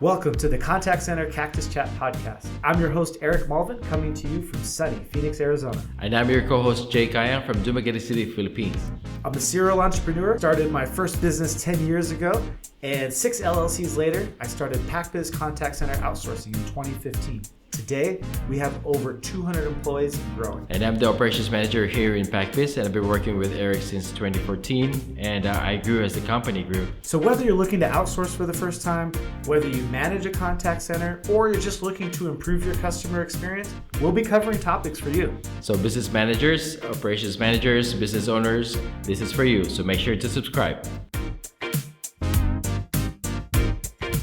Welcome to the Contact Center Cactus Chat podcast. I'm your host, Eric Mulvin, coming to you from sunny Phoenix, Arizona. And I'm your co-host, Jay Kayang from Dumaguete City, Philippines. I'm a serial entrepreneur. Started my first business 10 years ago, and 6 LLCs later, I started PacBiz Contact Center Outsourcing in 2015. Today, we have over 200 employees and growing. And I'm the operations manager here in PacBiz, and I've been working with Eric since 2014, and I grew as the company grew. So whether you're looking to outsource for the first time, whether you manage a contact center, or you're just looking to improve your customer experience, we'll be covering topics for you. So business managers, operations managers, business owners, this is for you, so make sure to subscribe.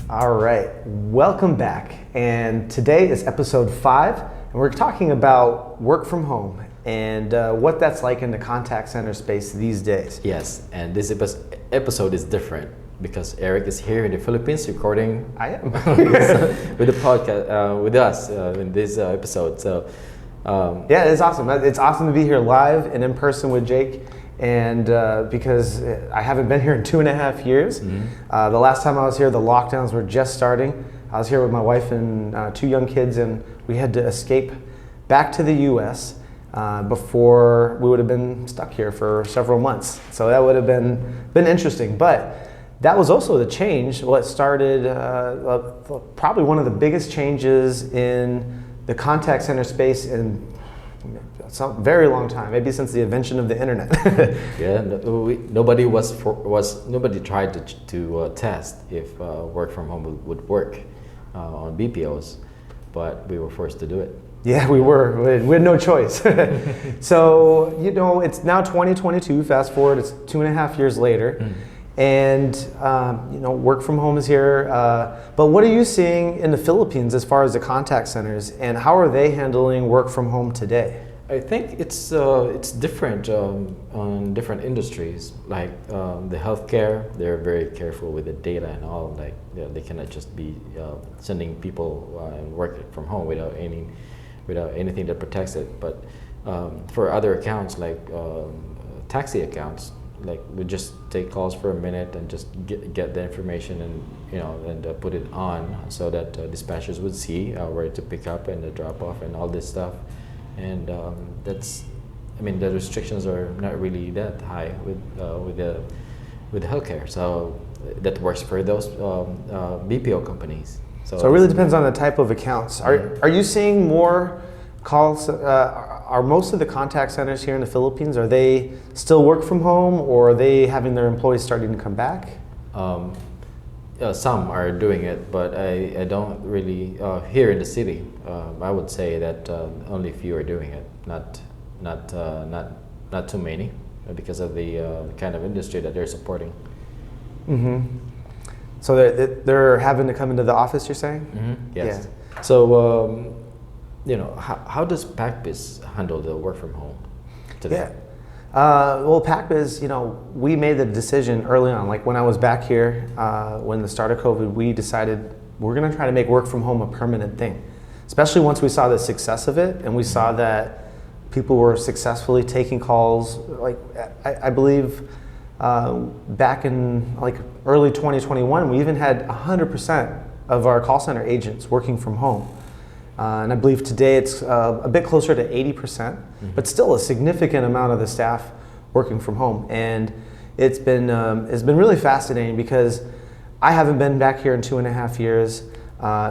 All right, welcome back. And today is episode 5, and we're talking about work from home and what that's like in the contact center space these days. Yes, and this episode is different because Eric is here in the Philippines recording. I am. with the podcast, with us in this episode. So, yeah, it's awesome. It's awesome to be here live and in person with Jake. And because I haven't been here in 2.5 years. Mm-hmm. The last time I was here, the lockdowns were just starting. I was here with my wife and 2 young kids, and we had to escape back to the U.S. Before we would have been stuck here for several months. So that would have been interesting. But that was also the change. What started probably one of the biggest changes in the contact center space in some very long time, maybe since the invention of the internet. Yeah, nobody tried to test if work from home would work on BPOs, but we were forced to do it. Yeah, we were. We had no choice. So, it's now 2022, fast forward, it's 2.5 years later. And, work from home is here. But what are you seeing in the Philippines as far as the contact centers, and how are they handling work from home today? I think it's different on different industries. Like the healthcare, they're very careful with the data and all. Like they cannot just be sending people and work from home without anything that protects it. But for other accounts like taxi accounts, like we just take calls for a minute and just get the information and put it on so that dispatchers would see where to pick up and drop off and all this stuff. And the restrictions are not really that high with the healthcare. So that works for those BPO companies. So it really depends on the type of accounts. Are you seeing more calls? Are most of the contact centers here in the Philippines, are they still work from home, or are they having their employees starting to come back? Some are doing it, but I don't really here in the city. I would say that only few are doing it, not too many, because of the kind of industry that they're supporting. Mm-hmm. So they're having to come into the office, you're saying? Mm-hmm. Yes. Yeah. So how does PacBiz handle the work from home today? Yeah. Well, PacBiz, we made the decision early on, like when I was back here, when the start of COVID, we decided we're going to try to make work from home a permanent thing, especially once we saw the success of it and we saw that people were successfully taking calls. Like I believe back in like early 2021, we even had 100% of our call center agents working from home. And I believe today it's a bit closer to 80%, but still a significant amount of the staff working from home. And it's been really fascinating because I haven't been back here in 2.5 years.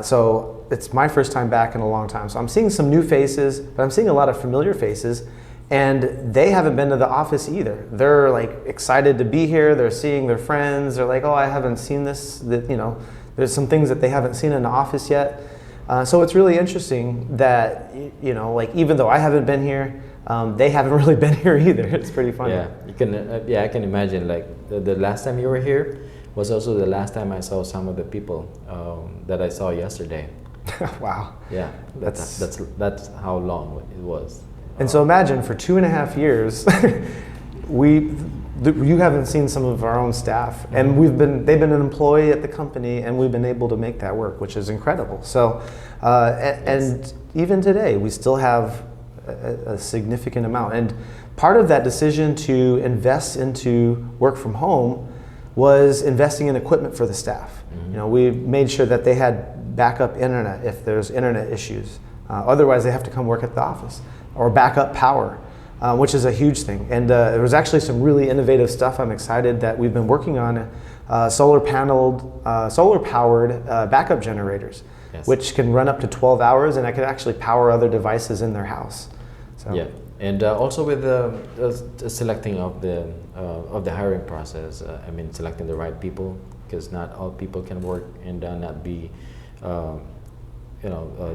So it's my first time back in a long time. So I'm seeing some new faces, but I'm seeing a lot of familiar faces. And they haven't been to the office either. They're like excited to be here. They're seeing their friends. They're like, oh, I haven't seen this. There's some things that they haven't seen in the office yet. So it's really interesting that, even though I haven't been here, they haven't really been here either. It's pretty funny. Yeah, I can imagine. Like the last time you were here was also the last time I saw some of the people that I saw yesterday. Wow. Yeah, that's how long it was. And so imagine for 2.5 years, you haven't seen some of our own staff, and they've been an employee at the company, and we've been able to make that work, which is incredible. So, and even today, we still have a significant amount. And part of that decision to invest into work from home was investing in equipment for the staff. You know, we made sure that they had backup internet if there's internet issues. Otherwise, they have to come work at the office, or backup power, which is a huge thing. And there was actually some really innovative stuff I'm excited that we've been working on, solar powered backup generators, Yes. which can run up to 12 hours, and I could actually power other devices in their house. So. Yeah, and also with the selecting of the hiring process, I mean, selecting the right people, because not all people can work and not be,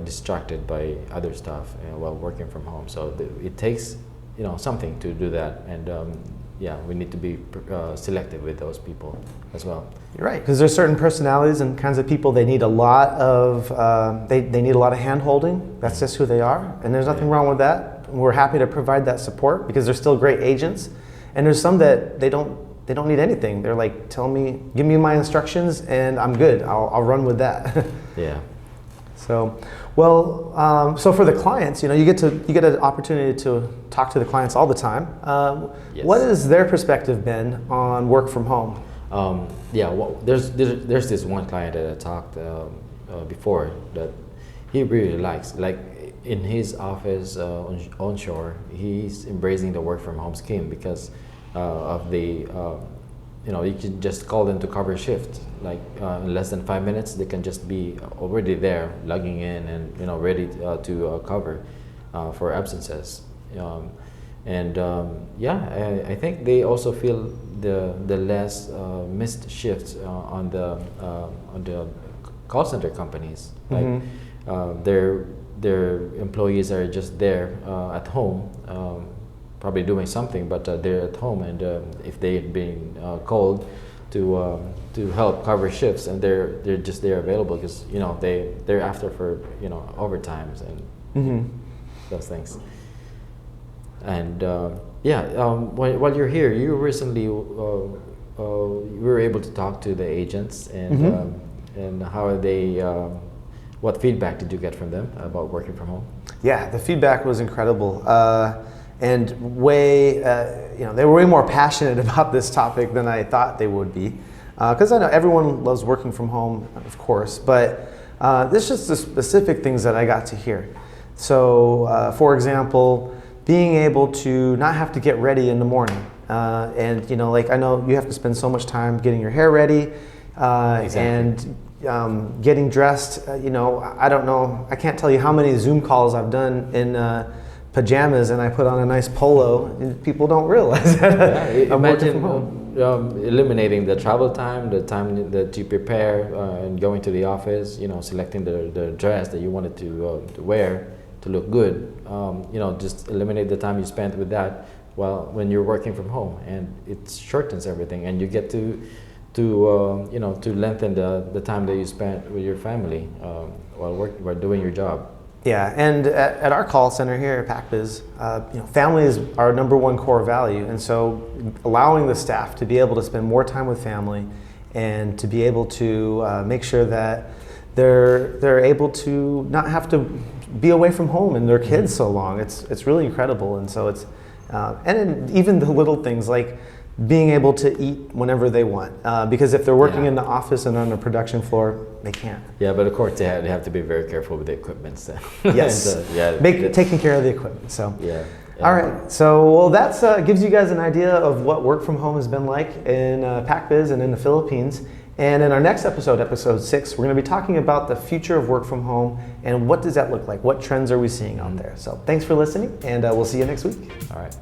distracted by other stuff while working from home. So it takes, something to do that, and we need to be selective with those people as well. You're right, because there's certain personalities and kinds of people they need a lot of they need a lot of hand holding. That's just who they are, and there's nothing wrong with that. We're happy to provide that support because they're still great agents. And there's some that they don't need anything. They're like, give me my instructions and I'm good. I'll run with that. Yeah. So, so for the clients, you get an opportunity to talk to the clients all the time. Yes. What has their perspective been on work from home? There's this one client that I talked before that he really likes. Like in his office onshore, he's embracing the work from home scheme because of the you can just call them to cover shift. Like in less than 5 minutes, they can just be already there, logging in and ready to cover for absences. I think they also feel the less missed shifts on the call center companies. Like their employees are just there at home, probably doing something, but they're at home, and if they've been called to help cover shifts, and they're just there available because they're after for overtimes and those things. And while you're here, you recently you were able to talk to the agents, and how are they? What feedback did you get from them about working from home? Yeah, the feedback was incredible, and they were way more passionate about this topic than I thought they would be. Because I know everyone loves working from home, of course, but there's just the specific things that I got to hear. So, for example, being able to not have to get ready in the morning, and I know you have to spend so much time getting your hair ready, and getting dressed. I don't know. I can't tell you how many Zoom calls I've done in pajamas, and I put on a nice polo. And people don't realize that. Imagine eliminating the travel time, the time that you prepare, and going to the office. Selecting the dress that you wanted to wear to look good. Just eliminate the time you spent with that when you're working from home, and it shortens everything, and you get to lengthen the time that you spent with your family while doing your job. Yeah, and at our call center here at PacBiz, family is our number one core value, and so allowing the staff to be able to spend more time with family and to be able to make sure that they're able to not have to be away from home and their kids so long. It's really incredible, and so it's even the little things like being able to eat whenever they want, because if they're working in the office and on the production floor, they can't. Yeah, but of course they have to be very careful with the equipment. So. Yes, and, taking care of the equipment. So yeah. All right, so that's gives you guys an idea of what work from home has been like in PacBiz and in the Philippines. And in our next episode, episode 6, we're going to be talking about the future of work from home and what does that look like? What trends are we seeing out there? So thanks for listening, and we'll see you next week. All right.